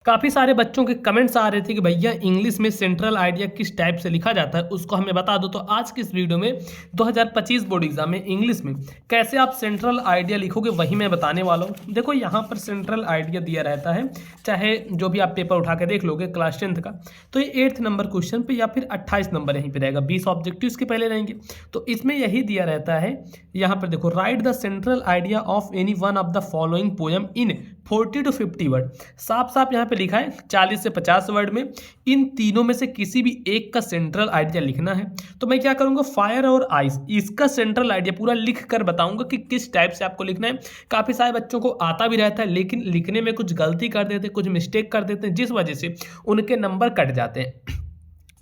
काफ़ी सारे बच्चों के कमेंट्स आ रहे थे कि भैया इंग्लिश में सेंट्रल आइडिया किस टाइप से लिखा जाता है उसको हमें बता दो। तो आज की इस वीडियो में 2025 बोर्ड एग्जाम में इंग्लिश में कैसे आप सेंट्रल आइडिया लिखोगे वही मैं बताने वाला हूँ। देखो यहाँ पर सेंट्रल आइडिया दिया रहता है, चाहे जो भी आप पेपर उठा के देख लोगे क्लास 10th का, तो ये 8th नंबर क्वेश्चन पे या फिर 28 नंबर यहीं पे रहेगा, 20 ऑब्जेक्टिव्स के पहले रहेंगे। तो इसमें यही दिया रहता है, यहाँ पर देखो, right the central idea of any one of the following poem in 40 to 50 word. साफ साफ यहाँ पे लिखा है 40 से 50 वर्ड में इन तीनों में से किसी भी एक का सेंट्रल आइडिया लिखना है। तो मैं क्या करूंगा, फायर और आइस, इसका सेंट्रल आइडिया पूरा लिख कर बताऊंगा कि किस टाइप से आपको लिखना है। काफी सारे बच्चों को आता भी रहता है लेकिन लिखने में कुछ गलती कर देते हैं, कुछ मिस्टेक कर देते हैं, जिस वजह से उनके नंबर कट जाते हैं।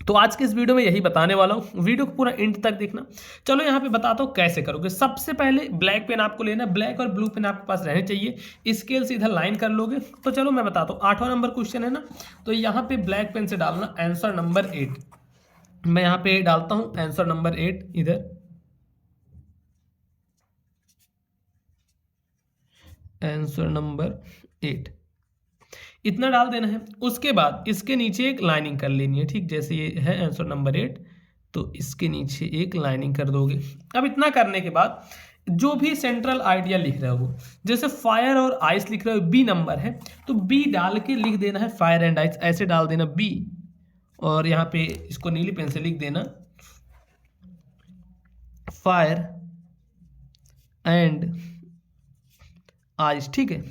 तो आज के इस वीडियो में यही बताने वाला हूँ, वीडियो को पूरा एंड तक देखना। चलो यहाँ पे बताता हूँ कैसे करोगे। सबसे पहले ब्लैक पेन आपको लेना, ब्लैक और ब्लू पेन आपके पास रहने चाहिए, स्केल से इधर लाइन कर लोगे। तो चलो मैं बताता हूँ, 8वां नंबर क्वेश्चन है ना, तो यहाँ पे ब्लैक पेन से डालना आंसर नंबर 8। मैं यहाँ पे डालता हूँ आंसर नंबर 8 इधर, आंसर नंबर 8 इतना डाल देना है। उसके बाद इसके नीचे एक लाइनिंग कर लेनी है, ठीक, जैसे ये है आंसर नंबर 8 तो इसके नीचे एक लाइनिंग कर दोगे। अब इतना करने के बाद जो भी सेंट्रल आइडिया लिख रहे हो, जैसे फायर और आइस लिख रहे हो, बी नंबर है तो बी डाल के लिख देना है, फायर एंड आइस ऐसे डाल देना बी, और यहाँ पे इसको नीली पेन से लिख देना फायर एंड आइस, ठीक है,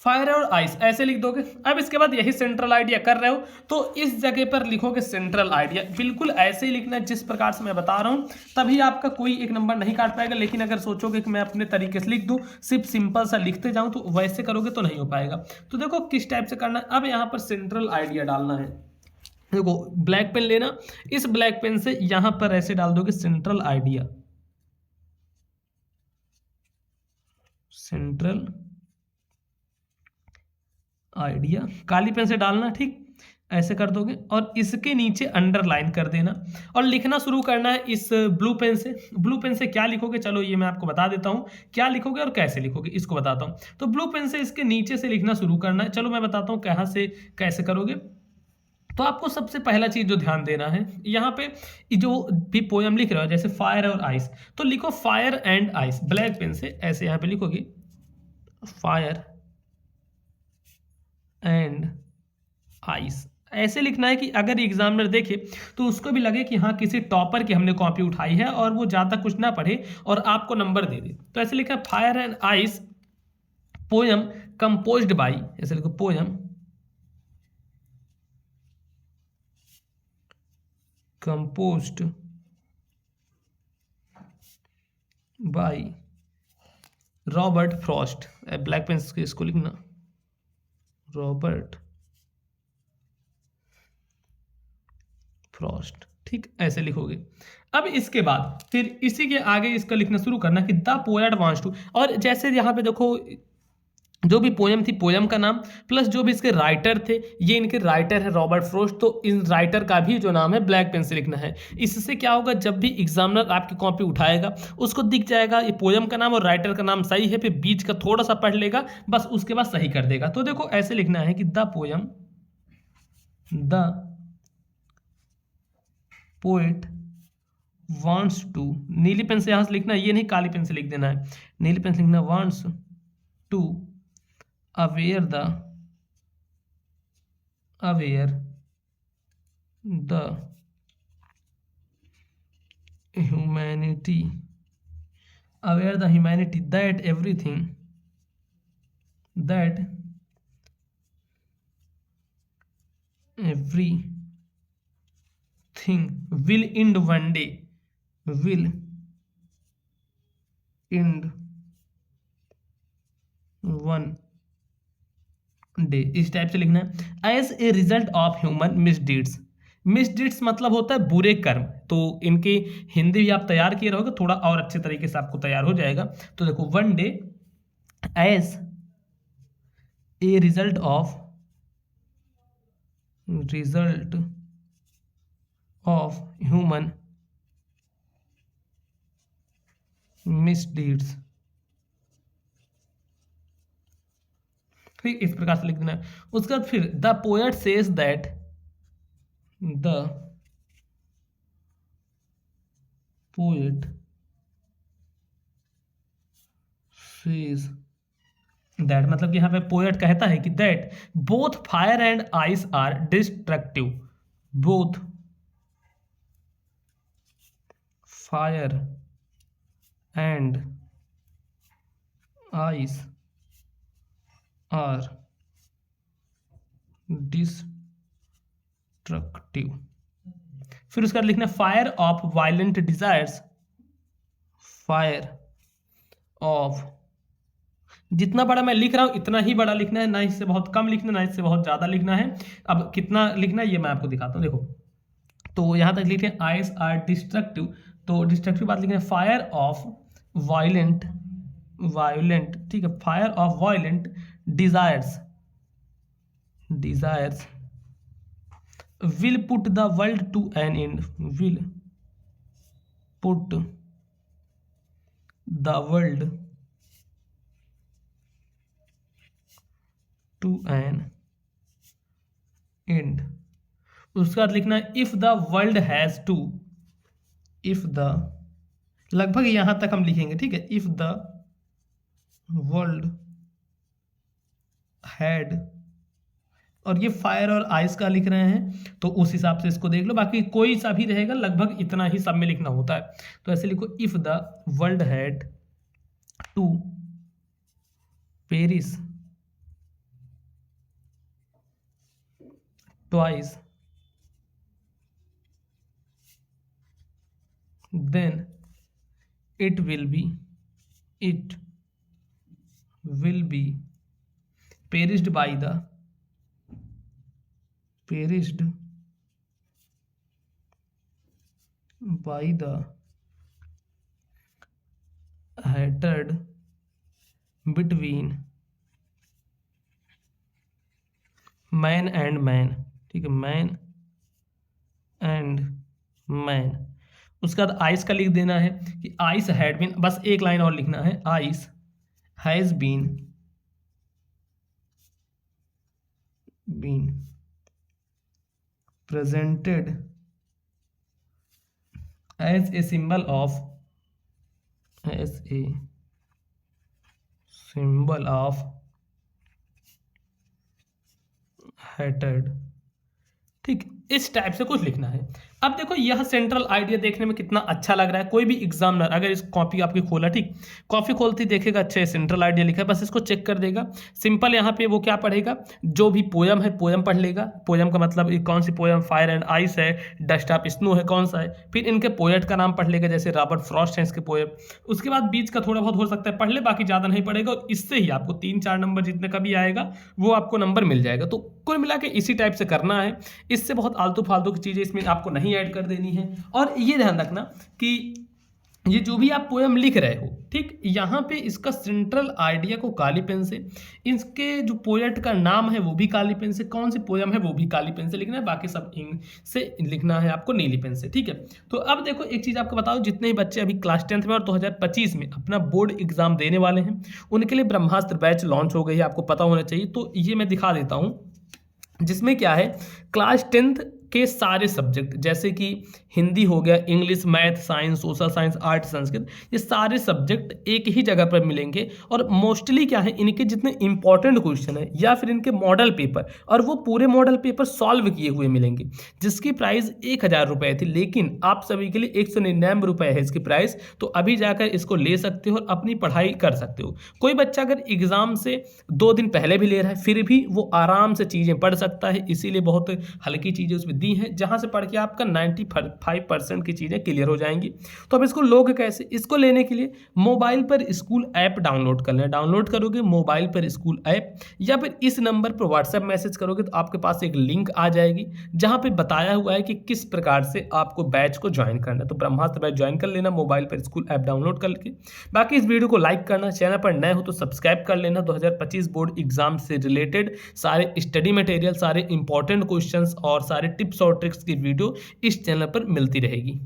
फायर और आइस ऐसे लिख दोगे। अब इसके बाद यही सेंट्रल आइडिया कर रहे हो तो इस जगह पर लिखोगे सेंट्रल आइडिया, बिल्कुल ऐसे ही लिखना है जिस प्रकार से मैं बता रहा हूं, तभी आपका कोई एक नंबर नहीं काट पाएगा। लेकिन अगर सोचोगे कि मैं अपने तरीके से लिख दूं, सिर्फ सिंपल सा लिखते जाऊं, तो वैसे करोगे तो नहीं हो पाएगा। तो देखो किस टाइप से करना है। अब यहाँ पर सेंट्रल आइडिया डालना है। देखो ब्लैक पेन लेना, इस ब्लैक पेन से यहां पर ऐसे डाल दोगे सेंट्रल आइडिया, सेंट्रल आइडिया काली पेन से डालना, ठीक, ऐसे कर दोगे और इसके नीचे अंडरलाइन कर देना और लिखना शुरू करना है इस ब्लू पेन से। ब्लू पेन से क्या लिखोगे, चलो ये मैं आपको बता देता हूँ क्या लिखोगे और कैसे लिखोगे, इसको बताता हूँ। तो ब्लू पेन से इसके नीचे से लिखना शुरू करना है। चलो मैं बताता हूँ कहाँ से कैसे करोगे। तो आपको सबसे पहला चीज जो ध्यान देना है, यहाँ पे जो भी पोयम लिख रहे हो जैसे फायर और आइस, तो लिखो fire and ice, black pen से ऐसे यहाँ पे लिखोगे फायर एंड आइस, ऐसे लिखना है कि अगर एग्जामिनर देखे तो उसको भी लगे कि हाँ किसी टॉपर की हमने कॉपी उठाई है और वो ज़्यादा कुछ ना पढ़े और आपको नंबर दे दे। तो ऐसे लिखा fire and ice poem composed by, ऐसे लिखो poem composed by Robert Frost, black pen से इसको लिखना रॉबर्ट फ्रॉस्ट, ठीक, ऐसे लिखोगे। अब इसके बाद फिर इसी के आगे इसका लिखना शुरू करना कि द पोएट वांट्स टू, और जैसे यहाँ पे देखो जो भी पोयम थी, पोयम का नाम प्लस जो भी इसके राइटर थे, ये इनके राइटर है रॉबर्ट फ्रॉस्ट, तो इन राइटर का भी जो नाम है ब्लैक पेन से लिखना है। इससे क्या होगा, जब भी एग्जामिनर आपकी कॉपी उठाएगा उसको दिख जाएगा ये पोयम का नाम और राइटर का नाम सही है, फिर बीच का थोड़ा सा पढ़ लेगा बस, उसके बाद सही कर देगा। तो देखो ऐसे लिखना है कि the poem, the poet wants to, नीली पेन से यहां से लिखना, ये नहीं काली पेन से लिख देना है, नीली पेन से लिखना wants to aware the humanity, aware the humanity that everything will end one day, will end one day, इस टाइप से लिखना है। As a result of human misdeeds, misdeeds मतलब होता है बुरे कर्म, तो इनकी हिंदी भी आप तैयार किए रहोगे थोड़ा और अच्छे तरीके से आपको तैयार हो जाएगा। तो देखो one day as a result of human misdeeds, फिर इस प्रकार से लिख देना है। उसके बाद फिर the poet says that, the poet says that, मतलब कि यहाँ पे पोएट कहता है कि that both fire and ice are destructive, both fire and ice are destructive. फिर उसका लिखना fire of violent desires, fire of, जितना बड़ा मैं लिख रहा हूं इतना ही बड़ा लिखना है, ना इससे बहुत कम लिखना, ना इससे बहुत ज्यादा लिखना है। अब कितना लिखना है ये मैं आपको दिखाता हूं, देखो। तो यहां तक लिखे आइस आर डिस्ट्रक्टिव, तो डिस्ट्रक्टिव बात लिखना है फायर ऑफ वायलेंट, वायलेंट, ठीक है, fire of violent desires, desires will put the world to an end, will put the world to an end। उसके बाद लिखना है if the world has to, if the, लगभग यहां तक हम लिखेंगे, ठीक है, if the world had, और ये फायर और आइस का लिख रहे हैं तो उस हिसाब से इसको देख लो, बाकी कोई सा भी रहेगा, लगभग इतना ही सब में लिखना होता है। तो ऐसे लिखो if the world had to perish twice then it will be perished by the, perished by the hatred between man and man, ठीक है, man and man। उसके बाद आइस का लिख देना है कि आइस हैड बीन, बस एक लाइन और लिखना है, ice has been presented as a symbol of, as a symbol of hatred, ठीक, इस टाइप से कुछ लिखना है। अब देखो यह सेंट्रल आइडिया देखने में कितना अच्छा लग रहा है। कोई भी एग्जामिनर अगर इस कॉपी आपकी खोला, ठीक, कॉपी खोलती देखेगा अच्छा सेंट्रल आइडिया लिखा है, बस इसको चेक कर देगा। सिंपल यहाँ पे वो क्या पढ़ेगा, जो भी पोयम है पोयम पढ़ लेगा। पोयम का मतलब कौन सी पोयम, फायर एंड आइस है, डस्ट ऑफ स्नो है, कौन सा है। फिर इनके पोएट का नाम पढ़ लेगा, जैसे रॉबर्ट फ्रॉस्ट है इसके पोएम। उसके बाद बीच का थोड़ा बहुत हो सकता है पढ़ ले, बाकी ज़्यादा नहीं पढ़ेगा। और इससे ही आपको 3-4 नंबर जितने का भी आएगा वो आपको नंबर मिल जाएगा। तो कुल मिला के इसी टाइप से करना है। इससे बहुत आलतू फालतू की चीज़ें इसमें आपको नहीं ऐड कर देनी है। और ये ध्यान रखना कि ये जो भी आप पोएम लिख रहे हो, ठीक, यहाँ पे इसका सेंट्रल आइडिया को काली पेन से, इसके जो पोएट का नाम है वो भी काली पेन से, कौन सी पोएम है वो भी काली पेन से लिखना है, बाकी सब इंक से लिखना है आपको नीली पेन से, ठीक है। तो अब देखो एक चीज़ आपको बताओ, जितने ही बच्चे अभी क्लास 10th में और 2025 में अपना बोर्ड एग्जाम देने वाले हैं, उनके लिए ब्रह्मास्त्र बैच लॉन्च हो गई है, आपको पता होना चाहिए। तो ये मैं दिखा देता हूँ, जिसमें क्या है, क्लास 10th के सारे सब्जेक्ट जैसे कि हिंदी हो गया, English, math, science, social science, art, Sanskrit, ये सारे सब्जेक्ट एक ही जगह पर मिलेंगे। और मोस्टली क्या है, इनके जितने इंपॉर्टेंट क्वेश्चन है या फिर इनके मॉडल पेपर, और वो पूरे मॉडल पेपर सॉल्व किए हुए मिलेंगे, जिसकी प्राइस 1000 रुपये थी, लेकिन आप सभी के लिए 199 रुपये है इसकी प्राइस। तो अभी जाकर इसको ले सकते हो और अपनी पढ़ाई कर सकते हो। कोई बच्चा अगर एग्जाम से 2 दिन पहले भी ले रहा है, फिर भी वो आराम से चीज़ें पढ़ सकता है, इसीलिए बहुत हल्की चीज़ें उसमें दी हैं, जहां से पढ़ के आपका 95% की चीज़ें क्लियर हो जाएंगी। तो अब इसको लोगे कैसे, इसको लेने के लिए मोबाइल पर स्कूल ऐप डाउनलोड कर लेना। डाउनलोड करोगे मोबाइल पर स्कूल ऐप, या फिर इस नंबर पर व्हाट्सएप मैसेज करोगे तो आपके पास एक लिंक आ जाएगी जहां पे बताया हुआ है कि किस प्रकार से आपको बैच को ज्वाइन करना है। तो ब्रह्मास्त्र बैच ज्वाइन कर लेना मोबाइल पर स्कूल ऐप डाउनलोड करके। बाकी इस वीडियो को लाइक करना, चैनल पर नए हो तो सब्सक्राइब कर लेना। 2025 बोर्ड एग्जाम से रिलेटेड सारे स्टडी मटेरियल, सारे इंपॉर्टेंट क्वेश्चंस और सारे टिप्स और ट्रिक्स की वीडियो इस चैनल पर मिलती रहेगी।